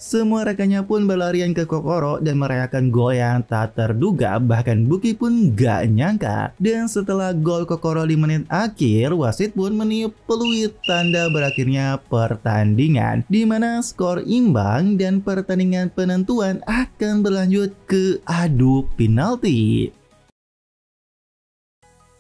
Semua rekannya pun berlarian ke Kokoro dan merayakan gol yang tak terduga, bahkan Buki pun gak nyangka. Dan setelah gol Kokoro di menit akhir, wasit pun meniup peluit tanda berakhirnya pertandingan, di mana skor imbang dan pertandingan penentuan akan berlanjut ke adu penalti.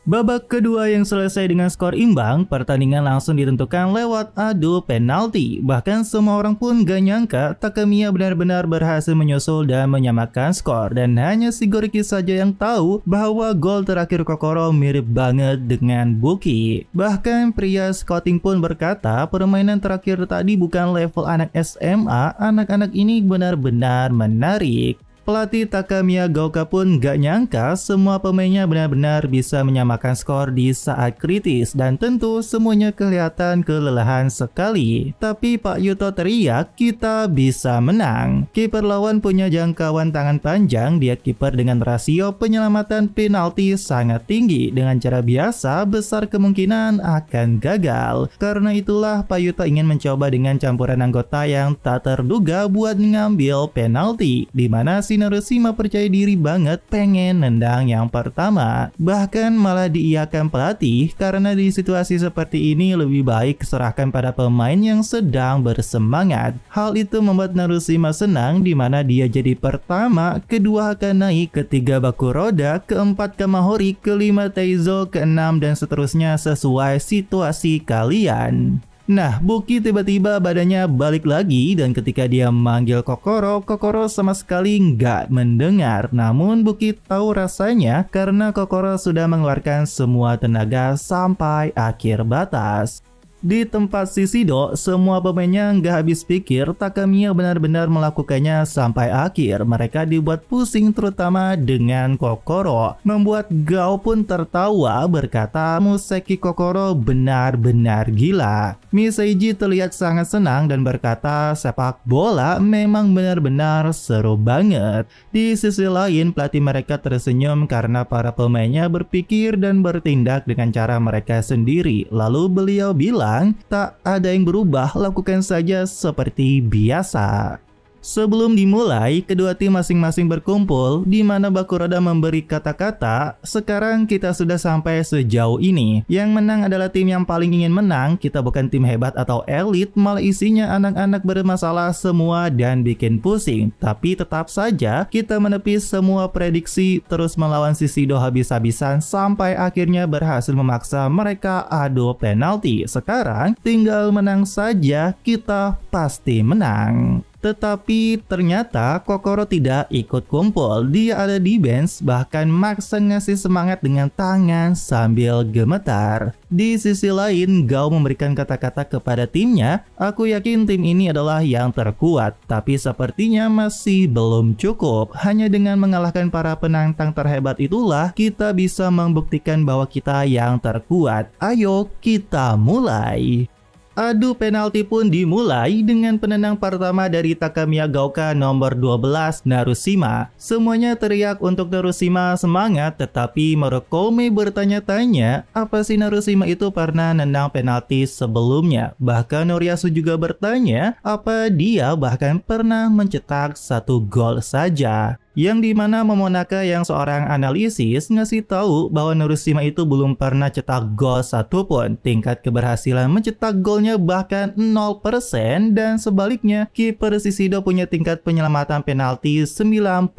Babak kedua yang selesai dengan skor imbang, pertandingan langsung ditentukan lewat adu penalti. Bahkan semua orang pun gak nyangka Takamiya benar-benar berhasil menyusul dan menyamakan skor. Dan hanya si Goriki saja yang tahu bahwa gol terakhir Kokoro mirip banget dengan Buki. Bahkan pria scouting pun berkata permainan terakhir tadi bukan level anak SMA, anak-anak ini benar-benar menarik. Pelatih Takamiya Gaoka pun gak nyangka semua pemainnya benar-benar bisa menyamakan skor di saat kritis, dan tentu semuanya kelihatan kelelahan sekali. Tapi Pak Yuto teriak, kita bisa menang. Kiper lawan punya jangkauan tangan panjang, dia kiper dengan rasio penyelamatan penalti sangat tinggi. Dengan cara biasa, besar kemungkinan akan gagal. Karena itulah Pak Yuto ingin mencoba dengan campuran anggota yang tak terduga buat mengambil penalti, dimana Narushima percaya diri banget pengen nendang yang pertama. Bahkan malah diiyakan pelatih karena di situasi seperti ini lebih baik serahkan pada pemain yang sedang bersemangat. Hal itu membuat Narushima senang, dimana dia jadi pertama, kedua akan naik, ketiga Bakuroda, keempat Kamahori, kelima Teizo, keenam dan seterusnya sesuai situasi kalian. Nah, Buki tiba-tiba badannya balik lagi dan ketika dia memanggil Kokoro, Kokoro sama sekali nggak mendengar. Namun Buki tahu rasanya karena Kokoro sudah mengeluarkan semua tenaga sampai akhir batas. Di tempat Shishido, semua pemainnya nggak habis pikir, Takamiya benar-benar melakukannya sampai akhir. Mereka dibuat pusing terutama dengan Kokoro. Membuat Gao pun tertawa berkata Museki Kokoro benar-benar gila. Miseiji terlihat sangat senang dan berkata sepak bola memang benar-benar seru banget. Di sisi lain pelatih mereka tersenyum karena para pemainnya berpikir dan bertindak dengan cara mereka sendiri. Lalu beliau bilang, tak ada yang berubah, lakukan saja seperti biasa. Sebelum dimulai, kedua tim masing-masing berkumpul, di mana Bakuroda memberi kata-kata, sekarang kita sudah sampai sejauh ini. Yang menang adalah tim yang paling ingin menang, kita bukan tim hebat atau elit, malah isinya anak-anak bermasalah semua dan bikin pusing. Tapi tetap saja, kita menepis semua prediksi, terus melawan Shishido habis-habisan, sampai akhirnya berhasil memaksa mereka adu penalti. Sekarang, tinggal menang saja, kita pasti menang. Tetapi ternyata Kokoro tidak ikut kumpul, dia ada di bench, bahkan maksa ngasih semangat dengan tangan sambil gemetar. Di sisi lain, Gao memberikan kata-kata kepada timnya, aku yakin tim ini adalah yang terkuat, tapi sepertinya masih belum cukup. Hanya dengan mengalahkan para penantang terhebat itulah kita bisa membuktikan bahwa kita yang terkuat. Ayo kita mulai. Adu penalti pun dimulai dengan penendang pertama dari Takamiya Gaoka nomor 12, Narushima. Semuanya teriak untuk Narushima semangat, tetapi Murokome bertanya-tanya apa sih Narushima itu pernah nendang penalti sebelumnya. Bahkan Noriyasu juga bertanya apa dia bahkan pernah mencetak satu gol saja. Yang dimana Momonaka yang seorang analisis ngasih tahu bahwa Narushima itu belum pernah cetak gol satupun. Tingkat keberhasilan mencetak golnya bahkan 0%, dan sebaliknya kiper Shishido punya tingkat penyelamatan penalti 90%.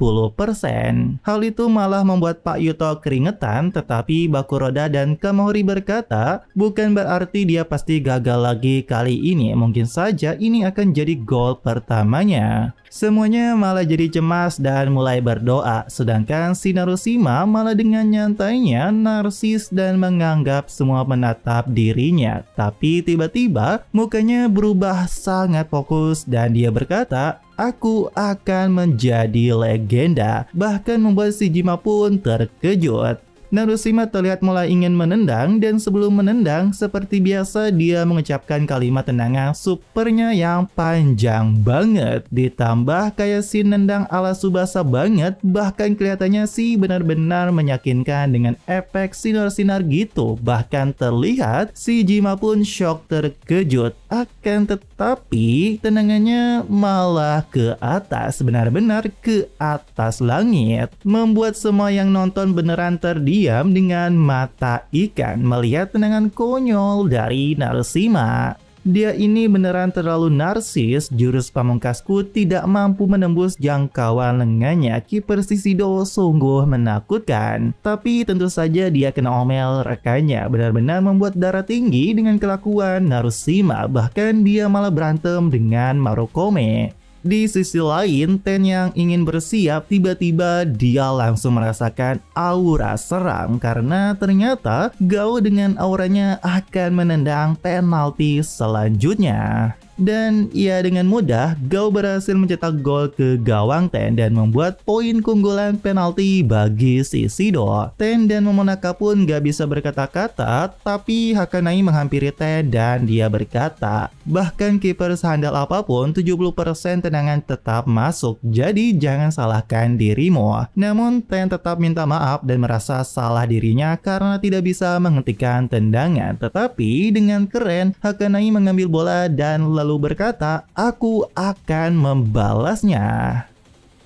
Hal itu malah membuat Pak Yuto keringetan, tetapi Bakuroda dan Kamahori berkata bukan berarti dia pasti gagal lagi kali ini. Mungkin saja ini akan jadi gol pertamanya. Semuanya malah jadi cemas dan mulai berdoa, sedangkan si Narushima malah dengan nyantainya narsis dan menganggap semua menatap dirinya. Tapi tiba-tiba mukanya berubah sangat fokus dan dia berkata, aku akan menjadi legenda. Bahkan membuat si Jima pun terkejut. Narushima terlihat mulai ingin menendang, dan sebelum menendang seperti biasa dia mengucapkan kalimat tendangan supernya yang panjang banget. Ditambah kayak si nendang ala Tsubasa banget, bahkan kelihatannya sih benar-benar meyakinkan dengan efek sinar-sinar gitu. Bahkan terlihat si Jima pun shock terkejut. Akan tetapi tendangannya malah ke atas, benar-benar ke atas langit, membuat semua yang nonton beneran terdiam dengan mata ikan melihat tendangan konyol dari Narushima. Dia ini beneran terlalu narsis, jurus pamungkasku tidak mampu menembus jangkauan lengannya. Kiper Shishido sungguh menakutkan. Tapi tentu saja dia kena omel rekannya, benar-benar membuat darah tinggi dengan kelakuan Narushima. Bahkan dia malah berantem dengan Marukome. Di sisi lain, Ten yang ingin bersiap, tiba-tiba dia langsung merasakan aura seram karena ternyata Gao dengan auranya akan menendang penalti selanjutnya. Dan ya dengan mudah Gao berhasil mencetak gol ke gawang Ten dan membuat poin keunggulan penalti bagi Shishido. Ten dan Momonaga pun gak bisa berkata-kata, tapi Hakanai menghampiri Ten dan dia berkata, bahkan kiper sehandal apapun 70% tendangan tetap masuk, jadi jangan salahkan dirimu. Namun Ten tetap minta maaf dan merasa salah dirinya karena tidak bisa menghentikan tendangan. Tetapi dengan keren Hakanai mengambil bola dan lalu berkata, aku akan membalasnya.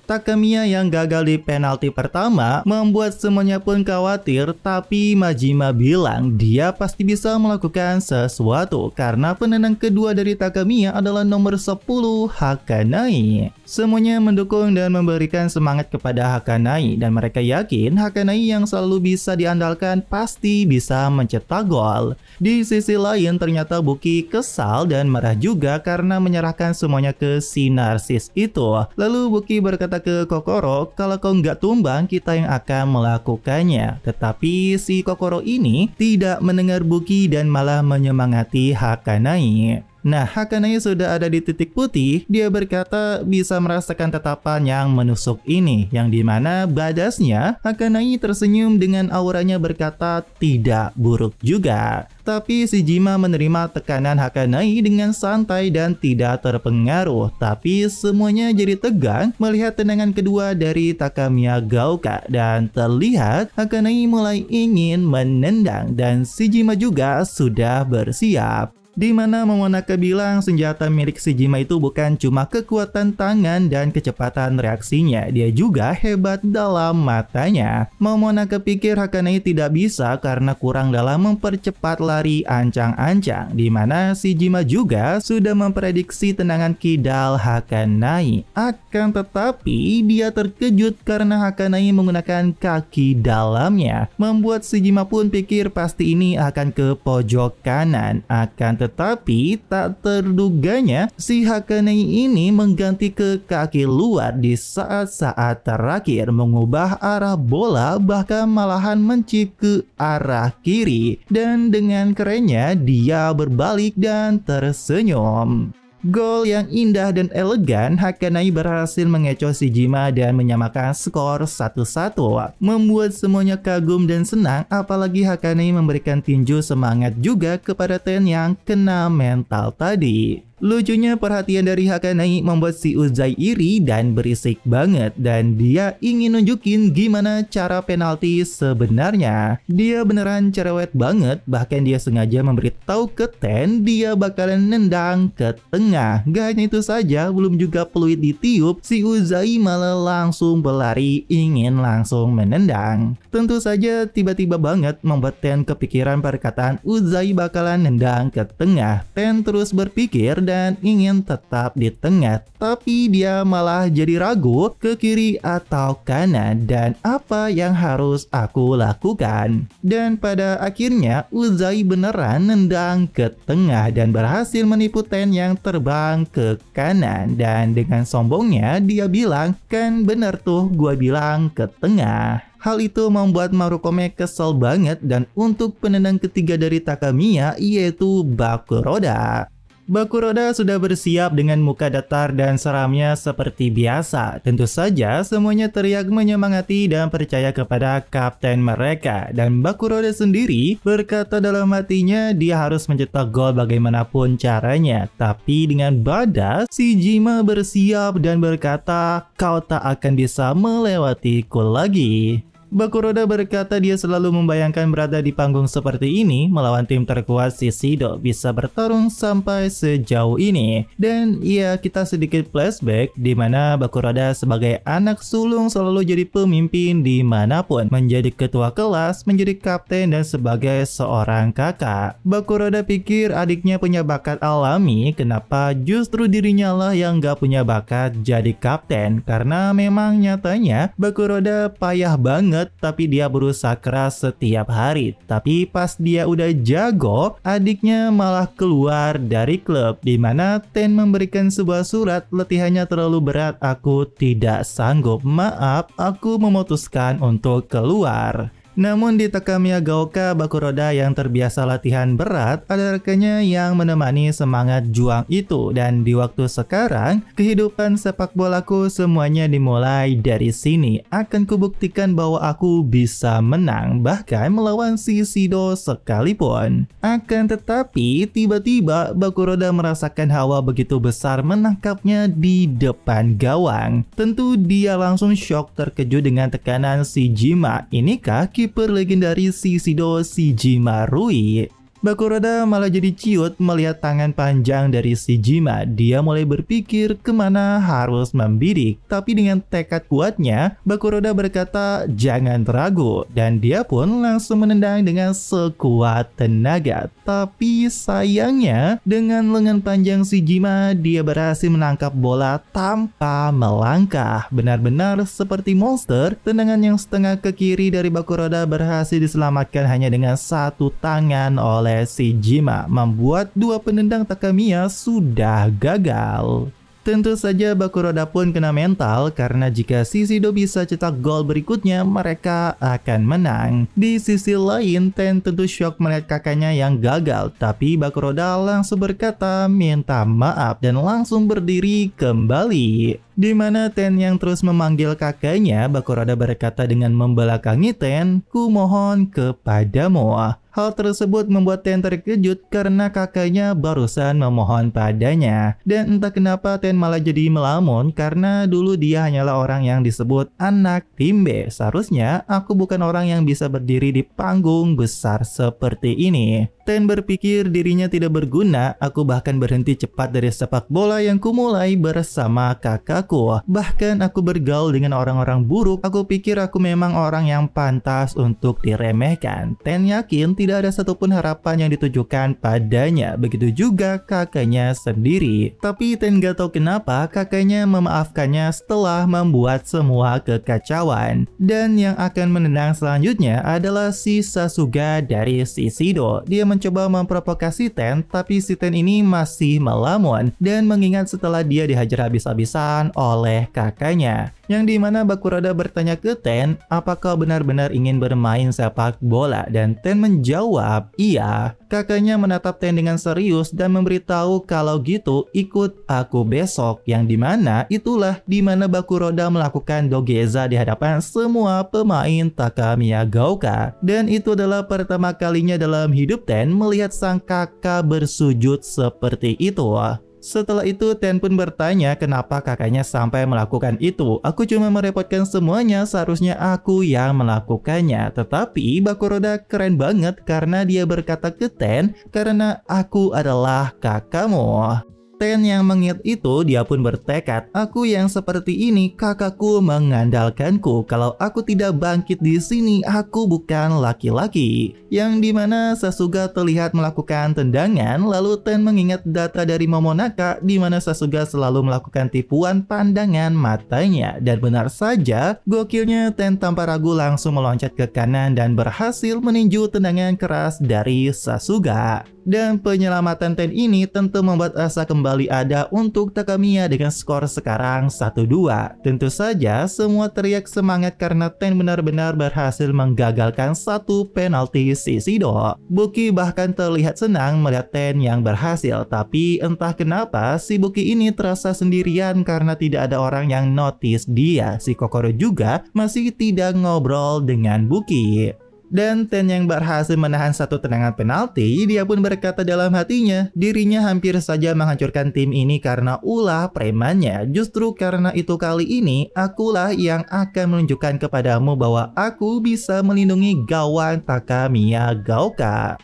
Takemiya yang gagal di penalti pertama membuat semuanya pun khawatir, tapi Majima bilang dia pasti bisa melakukan sesuatu karena penendang kedua dari Takemiya adalah nomor 10 Hakanai. Semuanya mendukung dan memberikan semangat kepada Hakanai dan mereka yakin Hakanai yang selalu bisa diandalkan pasti bisa mencetak gol. Di sisi lain ternyata Buki kesal dan marah juga karena menyerahkan semuanya ke si narsis itu. Lalu Buki berkata ke Kokoro, kalau kau nggak tumbang kita yang akan melakukannya. Tetapi si Kokoro ini tidak mendengar Buki dan malah menyemangati Hakanai. Nah, Hakanai sudah ada di titik putih. Dia berkata bisa merasakan tatapan yang menusuk ini, yang dimana badasnya Hakanai tersenyum dengan auranya berkata tidak buruk juga. Tapi si Jima menerima tekanan Hakanai dengan santai dan tidak terpengaruh. Tapi semuanya jadi tegang melihat tendangan kedua dari Takemiya Gaoka. Dan terlihat Hakanai mulai ingin menendang dan si Jima juga sudah bersiap. Di mana Momonaga bilang senjata milik si Jima itu bukan cuma kekuatan tangan dan kecepatan reaksinya, dia juga hebat dalam matanya. Momonaga pikir Hakanai tidak bisa karena kurang dalam mempercepat lari ancang-ancang, di mana si Jima juga sudah memprediksi tendangan kidal Hakanai. Akan tetapi dia terkejut karena Hakanai menggunakan kaki dalamnya, membuat si Jima pun pikir pasti ini akan ke pojok kanan. Akan tetapi tak terduganya si Hakanai ini mengganti ke kaki luar di saat-saat terakhir, mengubah arah bola bahkan malahan mencip ke arah kiri, dan dengan kerennya dia berbalik dan tersenyum. Gol yang indah dan elegan, Hakanai berhasil mengecoh si Jima dan menyamakan skor 1-1. Membuat semuanya kagum dan senang, apalagi Hakanai memberikan tinju semangat juga kepada Ten yang kena mental tadi. Lucunya perhatian dari Hakanai membuat si Uzai iri dan berisik banget, dan dia ingin nunjukin gimana cara penalti sebenarnya. Dia beneran cerewet banget, bahkan dia sengaja memberitahu ke Ten dia bakalan nendang ke tengah. Gak hanya itu saja, belum juga peluit ditiup, si Uzai malah langsung berlari ingin langsung menendang. Tentu saja tiba-tiba banget membuat Ten kepikiran perkataan Uzai bakalan nendang ke tengah. Ten terus berpikir dan ingin tetap di tengah, tapi dia malah jadi ragu ke kiri atau kanan dan apa yang harus aku lakukan. Dan pada akhirnya Uzai beneran nendang ke tengah dan berhasil menipu Ten yang terbang ke kanan, dan dengan sombongnya dia bilang, kan bener tuh gua bilang ke tengah. Hal itu membuat Marukome kesel banget, dan untuk penendang ketiga dari Takemiya yaitu Bakuroda. Bakuroda sudah bersiap dengan muka datar dan seramnya seperti biasa. Tentu saja semuanya teriak menyemangati dan percaya kepada kapten mereka. Dan Bakuroda sendiri berkata dalam hatinya dia harus mencetak gol bagaimanapun caranya. Tapi dengan badas, si Jima bersiap dan berkata, "Kau tak akan bisa melewatiku lagi." Bakuroda berkata dia selalu membayangkan berada di panggung seperti ini melawan tim terkuat Shiseido bisa bertarung sampai sejauh ini. Dan ya, kita sedikit flashback di mana Bakuroda sebagai anak sulung selalu jadi pemimpin dimanapun, menjadi ketua kelas, menjadi kapten dan sebagai seorang kakak. Bakuroda pikir adiknya punya bakat alami, kenapa justru dirinya lah yang gak punya bakat jadi kapten? Karena memang nyatanya Bakuroda payah banget tapi dia berusaha keras setiap hari. Tapi pas dia udah jago, adiknya malah keluar dari klub, dimana Ten memberikan sebuah surat, "Latihannya terlalu berat, aku tidak sanggup. Maaf, aku memutuskan untuk keluar." Namun di Takamiya Gaoka, Bakuroda yang terbiasa latihan berat ada rekannya yang menemani semangat juang itu. Dan di waktu sekarang, kehidupan sepak bolaku semuanya dimulai dari sini. Akan kubuktikan bahwa aku bisa menang, bahkan melawan Shiseido sekalipun. Akan tetapi, tiba-tiba Bakuroda merasakan hawa begitu besar menangkapnya di depan gawang. Tentu dia langsung shock, terkejut dengan tekanan si Jima. Inikah kiper legendaris Shiseido, si Jima Rui? Bakuroda malah jadi ciut melihat tangan panjang dari si Jima. Dia mulai berpikir kemana harus membidik. Tapi dengan tekad kuatnya, Bakuroda berkata jangan ragu. Dan dia pun langsung menendang dengan sekuat tenaga. Tapi sayangnya, dengan lengan panjang si Jima, dia berhasil menangkap bola tanpa melangkah. Benar-benar seperti monster, tendangan yang setengah ke kiri dari Bakuroda berhasil diselamatkan hanya dengan satu tangan oleh si Jima, membuat dua penendang Takamiya sudah gagal. Tentu saja Bakuroda pun kena mental karena jika Shiseido bisa cetak gol berikutnya, mereka akan menang. Di sisi lain, Ten tentu shock melihat kakaknya yang gagal, tapi Bakuroda langsung berkata minta maaf dan langsung berdiri kembali. Di mana Ten yang terus memanggil kakaknya, Bakuroda berkata dengan membelakangi Ten, "Ku mohon kepadamu." Hal tersebut membuat Ten terkejut karena kakaknya barusan memohon padanya. Dan entah kenapa Ten malah jadi melamun karena dulu dia hanyalah orang yang disebut anak tim B. Seharusnya aku bukan orang yang bisa berdiri di panggung besar seperti ini. Ten berpikir dirinya tidak berguna, aku bahkan berhenti cepat dari sepak bola yang kumulai bersama kakakku. Bahkan aku bergaul dengan orang-orang buruk, aku pikir aku memang orang yang pantas untuk diremehkan. Ten yakin tidak ada satupun harapan yang ditujukan padanya, begitu juga kakaknya sendiri. Tapi Ten gak tahu kenapa kakaknya memaafkannya setelah membuat semua kekacauan. Dan yang akan menendang selanjutnya adalah si Sasuga dari Shiseido. Dia mencoba memprovokasi Ten, tapi si Ten ini masih melamun dan mengingat setelah dia dihajar habis-habisan oleh kakaknya. Yang dimana Bakuroda bertanya ke Ten, apakah benar-benar ingin bermain sepak bola? Dan Ten menjawab, iya. Kakaknya menatap Ten dengan serius dan memberitahu kalau gitu ikut aku besok. Yang dimana itulah dimana Bakuroda melakukan dogeza di hadapan semua pemain Takamiya Gaoka. Dan itu adalah pertama kalinya dalam hidup Ten melihat sang kakak bersujud seperti itu. Setelah itu Ten pun bertanya kenapa kakaknya sampai melakukan itu. Aku cuma merepotkan semuanya, seharusnya aku yang melakukannya. Tetapi Bakuroda keren banget karena dia berkata ke Ten, karena aku adalah kakakmu. Ten yang mengingat itu, dia pun bertekad, aku yang seperti ini, kakakku mengandalkanku. Kalau aku tidak bangkit di sini, aku bukan laki-laki. Yang dimana Sasuga terlihat melakukan tendangan, lalu Ten mengingat data dari Momonaka, dimana Sasuga selalu melakukan tipuan pandangan matanya. Dan benar saja, gokilnya Ten tanpa ragu langsung meloncat ke kanan dan berhasil meninju tendangan keras dari Sasuga. Dan penyelamatan Ten ini tentu membuat asa kembali kembali ada untuk Takamiya dengan skor sekarang 1-2. Tentu saja semua teriak semangat karena Ten benar-benar berhasil menggagalkan satu penalti Shiseido. Buki bahkan terlihat senang melihat Ten yang berhasil, tapi entah kenapa si Buki ini terasa sendirian karena tidak ada orang yang notice dia. Si Kokoro juga masih tidak ngobrol dengan Buki. Dan Ten yang berhasil menahan satu tendangan penalti, dia pun berkata dalam hatinya, dirinya hampir saja menghancurkan tim ini karena ulah premannya. Justru karena itu kali ini, akulah yang akan menunjukkan kepadamu bahwa aku bisa melindungi gawang Takamiya Gaoka.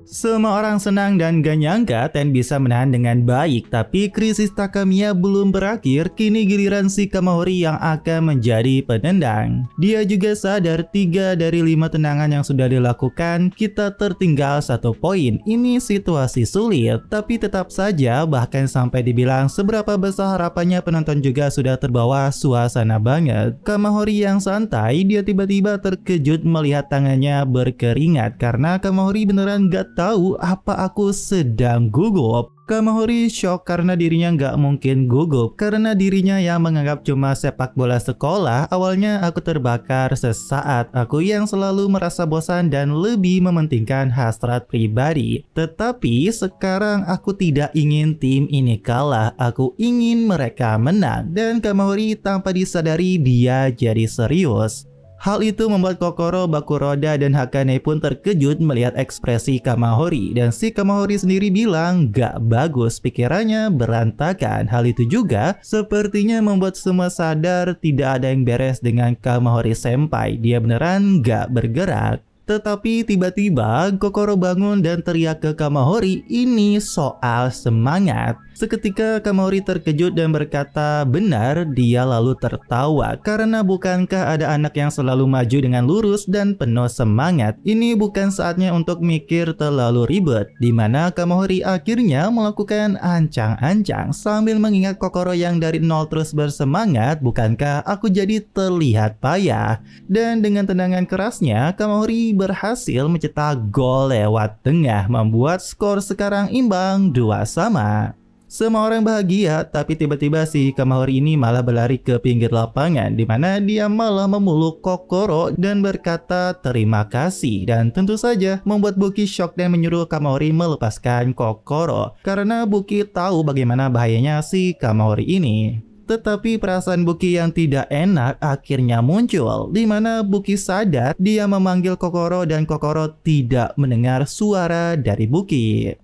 Semua orang senang dan gak nyangka Ten bisa menahan dengan baik, tapi krisis Takamiya belum berakhir. Kini giliran si Kamahori yang akan menjadi penendang. Dia juga sadar 3 dari 5 tendangan yang sudah dilakukan, kita tertinggal 1 poin. Ini situasi sulit, tapi tetap saja bahkan sampai dibilang seberapa besar harapannya, penonton juga sudah terbawa suasana banget. Kamahori yang santai, dia tiba-tiba terkejut melihat tangannya berkeringat karena Kamahori beneran gak tahu apa aku sedang gugup. Kamahori shock karena dirinya nggak mungkin gugup, karena dirinya yang menganggap cuma sepak bola sekolah. Awalnya aku terbakar sesaat, aku yang selalu merasa bosan dan lebih mementingkan hasrat pribadi. Tetapi sekarang aku tidak ingin tim ini kalah, aku ingin mereka menang. Dan Kamahori tanpa disadari dia jadi serius. Hal itu membuat Kokoro, Bakuroda, dan Hakane pun terkejut melihat ekspresi Kamahori. Dan si Kamahori sendiri bilang gak bagus, pikirannya berantakan. Hal itu juga sepertinya membuat semua sadar tidak ada yang beres dengan Kamahori senpai. Dia beneran gak bergerak. Tetapi tiba-tiba Kokoro bangun dan teriak ke Kamahori, ini soal semangat. Seketika Kamahori terkejut dan berkata benar, dia lalu tertawa. Karena bukankah ada anak yang selalu maju dengan lurus dan penuh semangat? Ini bukan saatnya untuk mikir terlalu ribet. Dimana Kamahori akhirnya melakukan ancang-ancang sambil mengingat Kokoro yang dari nol terus bersemangat. Bukankah aku jadi terlihat payah? Dan dengan tendangan kerasnya, Kamahori berhasil mencetak gol lewat tengah, membuat skor sekarang imbang 2-2. Semua orang bahagia, tapi tiba-tiba si Kamahori ini malah berlari ke pinggir lapangan, di mana dia malah memeluk Kokoro dan berkata terima kasih. Dan tentu saja membuat Buki shock dan menyuruh Kamahori melepaskan Kokoro, karena Buki tahu bagaimana bahayanya si Kamahori ini. Tetapi perasaan Buki yang tidak enak akhirnya muncul, di mana Buki sadar dia memanggil Kokoro dan Kokoro tidak mendengar suara dari Buki.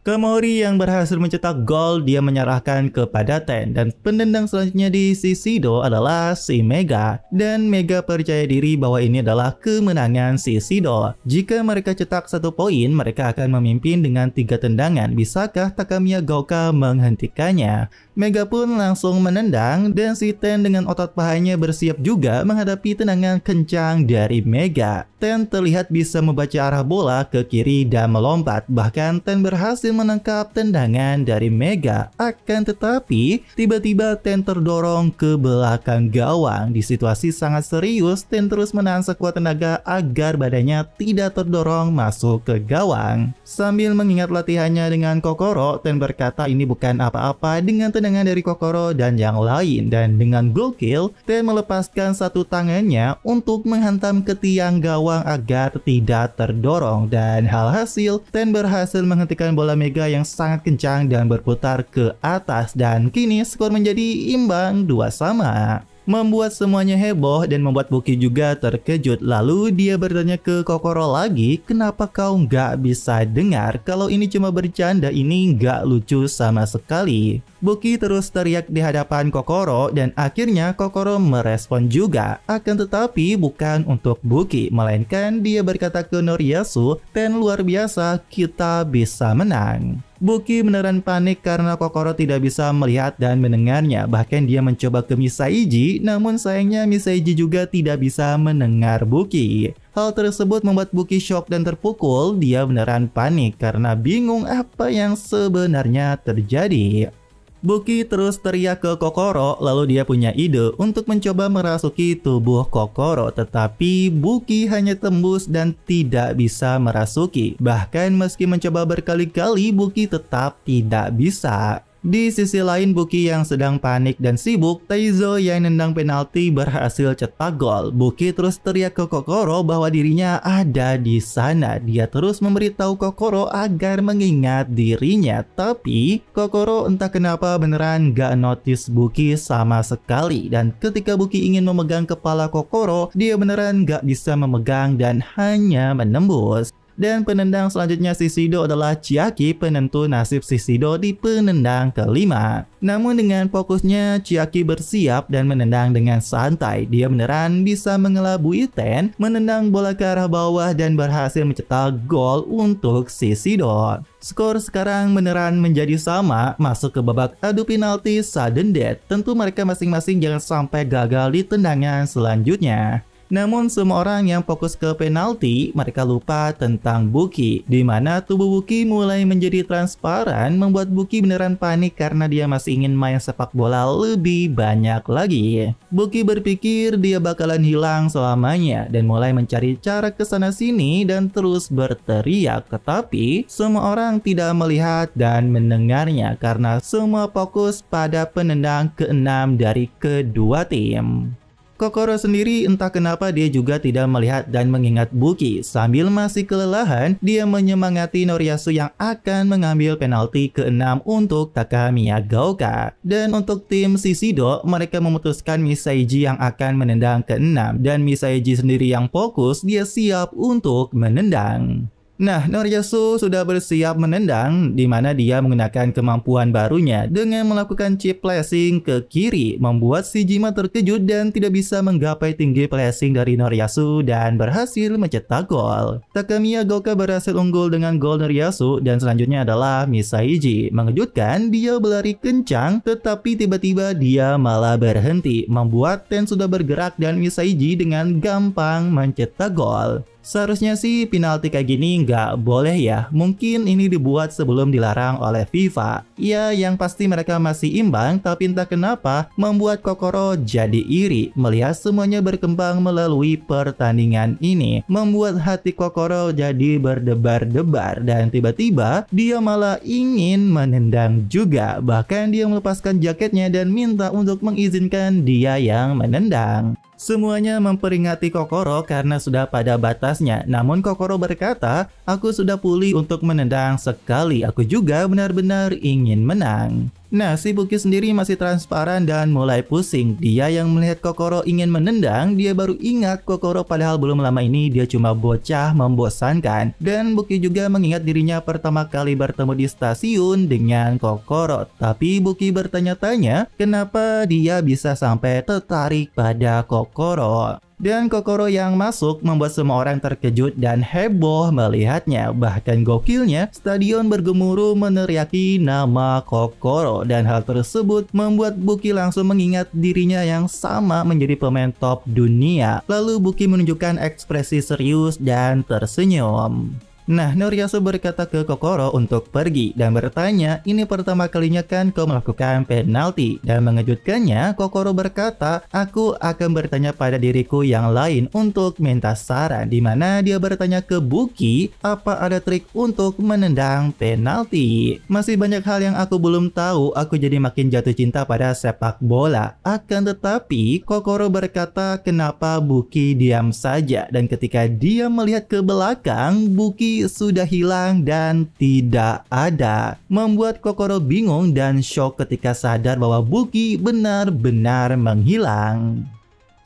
Kamahori yang berhasil mencetak gol, dia menyerahkan kepada Ten, dan pendendang selanjutnya di Shiseido adalah si Mega. Dan Mega percaya diri bahwa ini adalah kemenangan Shiseido. Jika mereka cetak 1 poin, mereka akan memimpin dengan 3 tendangan. Bisakah Takamiya Gaoka menghentikannya? Mega pun langsung menendang, dan si Ten dengan otot pahanya bersiap juga menghadapi tendangan kencang dari Mega. Ten terlihat bisa membaca arah bola ke kiri dan melompat. Bahkan Ten berhasil menangkap tendangan dari Mega. Akan tetapi tiba-tiba Ten terdorong ke belakang gawang. Di situasi sangat serius, Ten terus menahan sekuat tenaga agar badannya tidak terdorong masuk ke gawang. Sambil mengingat latihannya dengan Kokoro, Ten berkata ini bukan apa-apa dengan tendangan dari Kokoro dan yang lain. Dan dengan gokil, Ten melepaskan satu tangannya untuk menghantam ke tiang gawang agar tidak terdorong. Dan hasil, Ten berhasil menghentikan bola Mega yang sangat kencang dan berputar ke atas, dan kini skor menjadi imbang 2-2. Membuat semuanya heboh dan membuat Buki juga terkejut. Lalu dia bertanya ke Kokoro lagi, kenapa kau nggak bisa dengar? Kalau ini cuma bercanda, ini nggak lucu sama sekali. Buki terus teriak di hadapan Kokoro dan akhirnya Kokoro merespon juga. Akan tetapi bukan untuk Buki, melainkan dia berkata ke Noriyasu, Ten luar biasa, kita bisa menang. Buki beneran panik karena Kokoro tidak bisa melihat dan mendengarnya. Bahkan dia mencoba ke Misaiji, namun sayangnya Misaiji juga tidak bisa mendengar Buki. Hal tersebut membuat Buki shock dan terpukul. Dia beneran panik karena bingung apa yang sebenarnya terjadi. Buki terus teriak ke Kokoro, lalu dia punya ide untuk mencoba merasuki tubuh Kokoro. Tetapi Buki hanya tembus dan tidak bisa merasuki. Bahkan meski mencoba berkali-kali, Buki tetap tidak bisa. Di sisi lain, Buki yang sedang panik dan sibuk, Taizo yang nendang penalti berhasil cetak gol. Buki terus teriak ke Kokoro bahwa dirinya ada di sana. Dia terus memberitahu Kokoro agar mengingat dirinya. Tapi Kokoro entah kenapa beneran gak notice Buki sama sekali. Dan ketika Buki ingin memegang kepala Kokoro, dia beneran gak bisa memegang dan hanya menembus. Dan penendang selanjutnya Shiseido adalah Chiaki, penentu nasib Shiseido di penendang kelima. Namun dengan fokusnya, Chiaki bersiap dan menendang dengan santai. Dia beneran bisa mengelabui Ten, menendang bola ke arah bawah dan berhasil mencetak gol untuk Shiseido. Skor sekarang beneran menjadi sama, masuk ke babak adu penalti sudden death. Tentu mereka masing-masing jangan sampai gagal di tendangan selanjutnya. Namun semua orang yang fokus ke penalti, mereka lupa tentang Buki, di mana tubuh Buki mulai menjadi transparan, membuat Buki beneran panik karena dia masih ingin main sepak bola lebih banyak lagi. Buki berpikir dia bakalan hilang selamanya dan mulai mencari cara kesana sini dan terus berteriak, tetapi semua orang tidak melihat dan mendengarnya karena semua fokus pada penendang keenam dari kedua tim. Kokoro sendiri entah kenapa dia juga tidak melihat dan mengingat Buki. Sambil masih kelelahan, dia menyemangati Noriyasu yang akan mengambil penalti ke-6 untuk Takamiya Gaoka. Dan untuk tim Shiseido, mereka memutuskan Misaiji yang akan menendang ke-6. Dan Misaiji sendiri yang fokus, dia siap untuk menendang. Nah, Noriyasu sudah bersiap menendang, di mana dia menggunakan kemampuan barunya dengan melakukan chip placing ke kiri, membuat Shijima terkejut dan tidak bisa menggapai tinggi placing dari Noriyasu dan berhasil mencetak gol. Takamiya Gaoka berhasil unggul dengan gol Noriyasu dan selanjutnya adalah Misaiji. Mengejutkan, dia berlari kencang, tetapi tiba-tiba dia malah berhenti, membuat Ten sudah bergerak dan Misaiji dengan gampang mencetak gol. Seharusnya sih penalti kayak gini nggak boleh ya. Mungkin ini dibuat sebelum dilarang oleh FIFA. Ya, yang pasti mereka masih imbang, tapi entah kenapa membuat Kokoro jadi iri melihat semuanya berkembang melalui pertandingan ini. Membuat hati Kokoro jadi berdebar-debar dan tiba-tiba dia malah ingin menendang juga. Bahkan dia melepaskan jaketnya dan minta untuk mengizinkan dia yang menendang. Semuanya memperingati Kokoro karena sudah pada batasnya. Namun Kokoro berkata, aku sudah pulih untuk menendang sekali. Aku juga benar-benar ingin menang. Nah, si Buki sendiri masih transparan dan mulai pusing. Dia yang melihat Kokoro ingin menendang, dia baru ingat Kokoro padahal belum lama ini dia cuma bocah membosankan. Dan Buki juga mengingat dirinya pertama kali bertemu di stasiun dengan Kokoro. Tapi Buki bertanya-tanya kenapa dia bisa sampai tertarik pada Kokoro. Dan Kokoro yang masuk membuat semua orang terkejut dan heboh melihatnya. Bahkan gokilnya, stadion bergemuruh meneriaki nama Kokoro. Dan hal tersebut membuat Buki langsung mengingat dirinya yang sama menjadi pemain top dunia. Lalu Buki menunjukkan ekspresi serius dan tersenyum. Nah, Noriyasu berkata ke Kokoro untuk pergi dan bertanya, ini pertama kalinya kan kau melakukan penalti. Dan mengejutkannya, Kokoro berkata, aku akan bertanya pada diriku yang lain untuk minta saran. Dimana dia bertanya ke Buki, apa ada trik untuk menendang penalti? Masih banyak hal yang aku belum tahu, aku jadi makin jatuh cinta pada sepak bola. Akan tetapi, Kokoro berkata kenapa Buki diam saja. Dan ketika dia melihat ke belakang, Buki sudah hilang dan tidak ada. Membuat Kokoro bingung dan shock ketika sadar bahwa Buki benar-benar menghilang.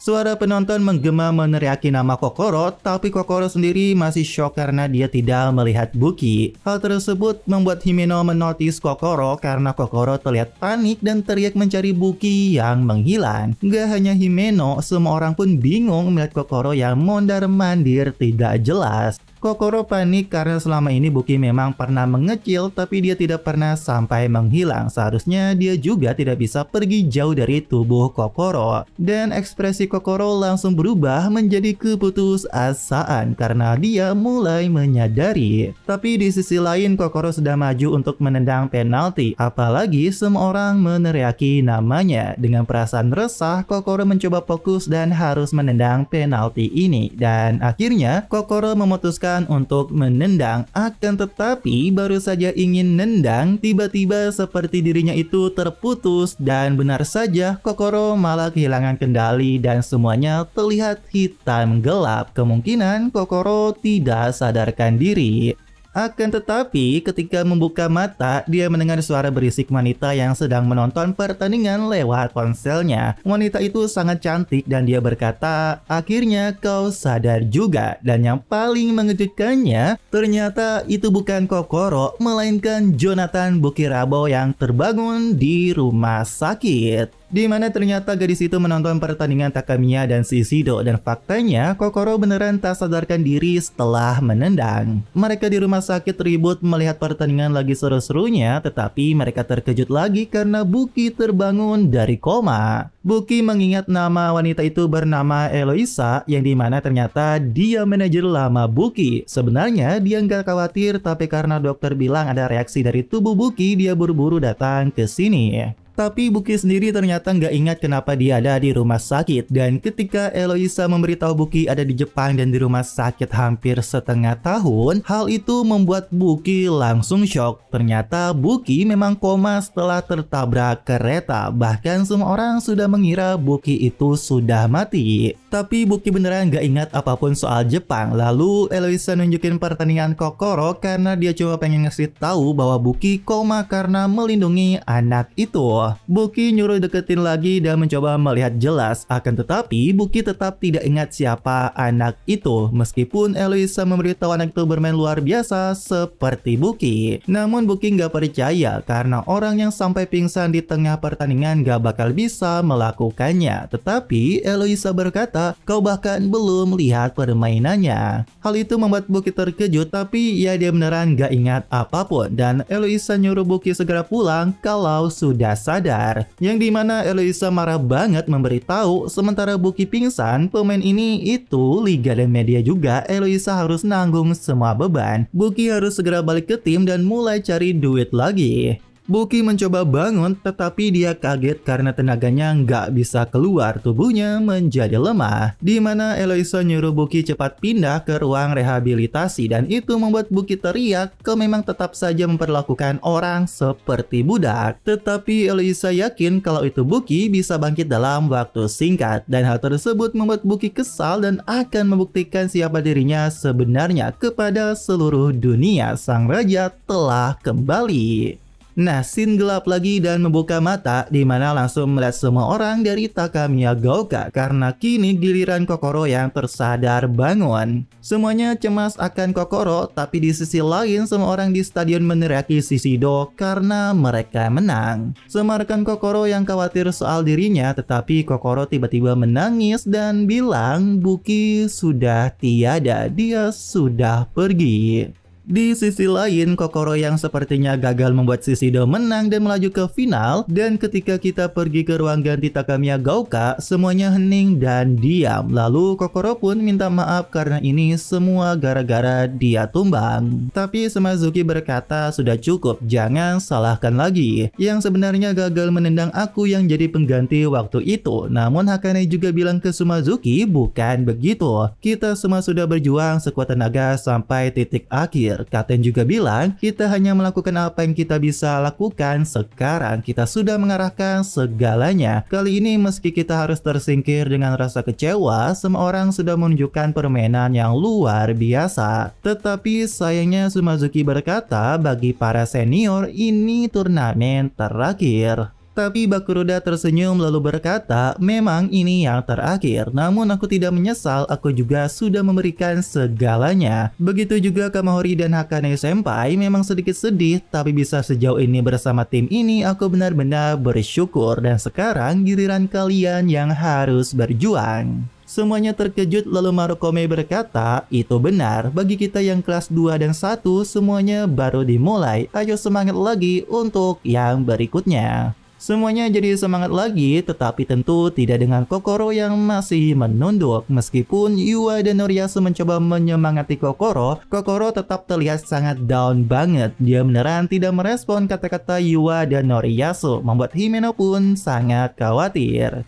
Suara penonton menggema meneriaki nama Kokoro, tapi Kokoro sendiri masih shock karena dia tidak melihat Buki. Hal tersebut membuat Himeno menotis Kokoro karena Kokoro terlihat panik dan teriak mencari Buki yang menghilang. Gak hanya Himeno, semua orang pun bingung melihat Kokoro yang mondar-mandir tidak jelas. Kokoro panik karena selama ini Buki memang pernah mengecil tapi dia tidak pernah sampai menghilang. Seharusnya dia juga tidak bisa pergi jauh dari tubuh Kokoro. Dan ekspresi Kokoro langsung berubah menjadi keputusasaan karena dia mulai menyadari. Tapi di sisi lain Kokoro sudah maju untuk menendang penalti. Apalagi semua orang meneriaki namanya. Dengan perasaan resah, Kokoro mencoba fokus dan harus menendang penalti ini. Dan akhirnya Kokoro memutuskan memutuskan untuk menendang. Akan tetapi baru saja ingin nendang, tiba-tiba seperti dirinya itu terputus dan benar saja Kokoro malah kehilangan kendali dan semuanya terlihat hitam gelap. Kemungkinan Kokoro tidak sadarkan diri. Akan tetapi ketika membuka mata, dia mendengar suara berisik wanita yang sedang menonton pertandingan lewat ponselnya. Wanita itu sangat cantik dan dia berkata, "Akhirnya kau sadar juga." Dan yang paling mengejutkannya, ternyata itu bukan Kokoro, melainkan Jonathan Bukirabo yang terbangun di rumah sakit. Di mana ternyata gadis itu menonton pertandingan Takamiya dan Shishido, dan faktanya Kokoro beneran tak sadarkan diri setelah menendang. Mereka di rumah sakit ribut melihat pertandingan lagi seru-serunya, tetapi mereka terkejut lagi karena Buki terbangun dari koma. Buki mengingat nama wanita itu bernama Eloisa, yang dimana ternyata dia manajer lama Buki. Sebenarnya dia nggak khawatir, tapi karena dokter bilang ada reaksi dari tubuh Buki, dia buru-buru datang ke sini. Tapi Buki sendiri ternyata nggak ingat kenapa dia ada di rumah sakit. Dan ketika Eloisa memberitahu Buki ada di Jepang dan di rumah sakit hampir setengah tahun, hal itu membuat Buki langsung shock. Ternyata Buki memang koma setelah tertabrak kereta. Bahkan semua orang sudah mengira Buki itu sudah mati. Tapi Buki beneran nggak ingat apapun soal Jepang. Lalu Eloisa nunjukin pertandingan Kokoro karena dia cuma pengen ngasih tahu bahwa Buki koma karena melindungi anak itu. Buki nyuruh deketin lagi dan mencoba melihat jelas. Akan tetapi Buki tetap tidak ingat siapa anak itu, meskipun Eloisa memberitahu anak itu bermain luar biasa seperti Buki. Namun Buki nggak percaya karena orang yang sampai pingsan di tengah pertandingan nggak bakal bisa melakukannya. Tetapi Eloisa berkata, "Kau bahkan belum lihat permainannya." Hal itu membuat Buki terkejut, tapi ya dia beneran nggak ingat apapun. Dan Eloisa nyuruh Buki segera pulang kalau sudah sadar, yang dimana Eloisa marah banget memberitahu sementara Buki pingsan, pemain ini itu liga dan media juga. Eloisa harus nanggung semua beban. Buki harus segera balik ke tim dan mulai cari duit lagi. Buki mencoba bangun, tetapi dia kaget karena tenaganya nggak bisa keluar, tubuhnya menjadi lemah. Di mana Eloisa nyuruh Buki cepat pindah ke ruang rehabilitasi, dan itu membuat Buki teriak, kau memang tetap saja memperlakukan orang seperti budak. Tetapi Eloisa yakin kalau itu Buki bisa bangkit dalam waktu singkat, dan hal tersebut membuat Buki kesal dan akan membuktikan siapa dirinya sebenarnya kepada seluruh dunia. Sang raja telah kembali. Nah, scene gelap lagi dan membuka mata, di mana langsung melihat semua orang dari Takamiya Gaoka karena kini giliran Kokoro yang tersadar bangun. Semuanya cemas akan Kokoro, tapi di sisi lain semua orang di stadion meneriaki Shishido karena mereka menang. Semua rekan Kokoro yang khawatir soal dirinya, tetapi Kokoro tiba-tiba menangis dan bilang Buki sudah tiada, dia sudah pergi. Di sisi lain, Kokoro yang sepertinya gagal membuat Shishido menang dan melaju ke final. Dan ketika kita pergi ke ruang ganti Takamiya Gaoka, semuanya hening dan diam. Lalu Kokoro pun minta maaf karena ini semua gara-gara dia tumbang. Tapi Sumazuki berkata sudah cukup, jangan salahkan lagi. Yang sebenarnya gagal menendang aku yang jadi pengganti waktu itu. Namun Hakane juga bilang ke Sumazuki, bukan begitu. Kita semua sudah berjuang sekuat tenaga sampai titik akhir. Katen juga bilang, kita hanya melakukan apa yang kita bisa lakukan. Sekarang kita sudah mengarahkan segalanya. Kali ini meski kita harus tersingkir dengan rasa kecewa, semua orang sudah menunjukkan permainan yang luar biasa. Tetapi sayangnya Sumazuki berkata, bagi para senior ini turnamen terakhir. Tapi Bakuroda tersenyum lalu berkata, memang ini yang terakhir. Namun aku tidak menyesal, aku juga sudah memberikan segalanya. Begitu juga Kamahori dan Hakane Senpai memang sedikit sedih, tapi bisa sejauh ini bersama tim ini aku benar-benar bersyukur. Dan sekarang giliran kalian yang harus berjuang. Semuanya terkejut lalu Marukome berkata, itu benar, bagi kita yang kelas 2 dan 1 semuanya baru dimulai. Ayo semangat lagi untuk yang berikutnya. Semuanya jadi semangat lagi, tetapi tentu tidak dengan Kokoro yang masih menunduk. Meskipun Yua dan Noriyasu mencoba menyemangati Kokoro, Kokoro tetap terlihat sangat down banget. Dia beneran tidak merespon kata-kata Yua dan Noriyasu, membuat Himeno pun sangat khawatir.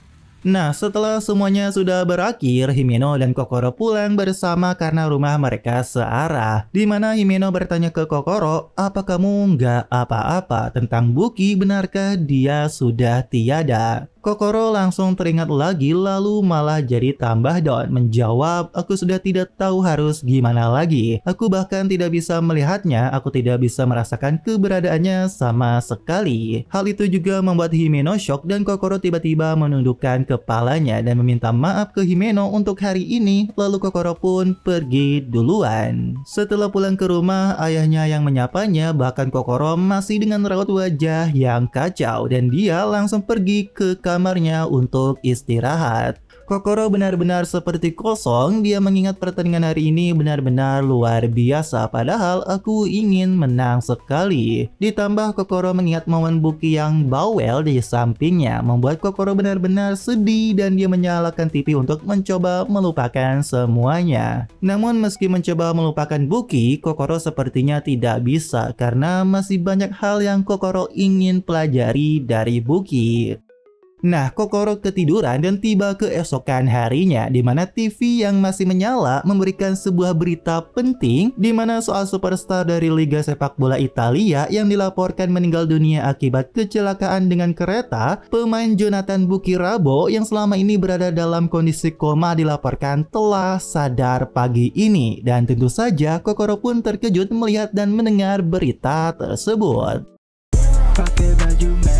Nah, setelah semuanya sudah berakhir, Himeno dan Kokoro pulang bersama karena rumah mereka searah. Di mana Himeno bertanya ke Kokoro, "Apa kamu nggak apa-apa tentang Buki? Benarkah dia sudah tiada?" Kokoro langsung teringat lagi lalu malah jadi tambah down menjawab, "Aku sudah tidak tahu harus gimana lagi. Aku bahkan tidak bisa melihatnya, aku tidak bisa merasakan keberadaannya sama sekali." Hal itu juga membuat Himeno shock dan Kokoro tiba-tiba menundukkan kepalanya dan meminta maaf ke Himeno untuk hari ini, lalu Kokoro pun pergi duluan. Setelah pulang ke rumah, ayahnya yang menyapanya, bahkan Kokoro masih dengan raut wajah yang kacau dan dia langsung pergi ke kamarnya untuk istirahat. Kokoro benar-benar seperti kosong, dia mengingat pertandingan hari ini benar-benar luar biasa, padahal aku ingin menang sekali. Ditambah Kokoro mengingat momen Buki yang bawel di sampingnya, membuat Kokoro benar-benar sedih dan dia menyalakan TV untuk mencoba melupakan semuanya. Namun meski mencoba melupakan Buki, Kokoro sepertinya tidak bisa karena masih banyak hal yang Kokoro ingin pelajari dari Buki. Nah, Kokoro ketiduran dan tiba keesokan harinya di mana TV yang masih menyala memberikan sebuah berita penting di mana soal superstar dari Liga Sepak Bola Italia yang dilaporkan meninggal dunia akibat kecelakaan dengan kereta. Pemain Jonathan Bukirabo yang selama ini berada dalam kondisi koma dilaporkan telah sadar pagi ini, dan tentu saja Kokoro pun terkejut melihat dan mendengar berita tersebut. Pakai baju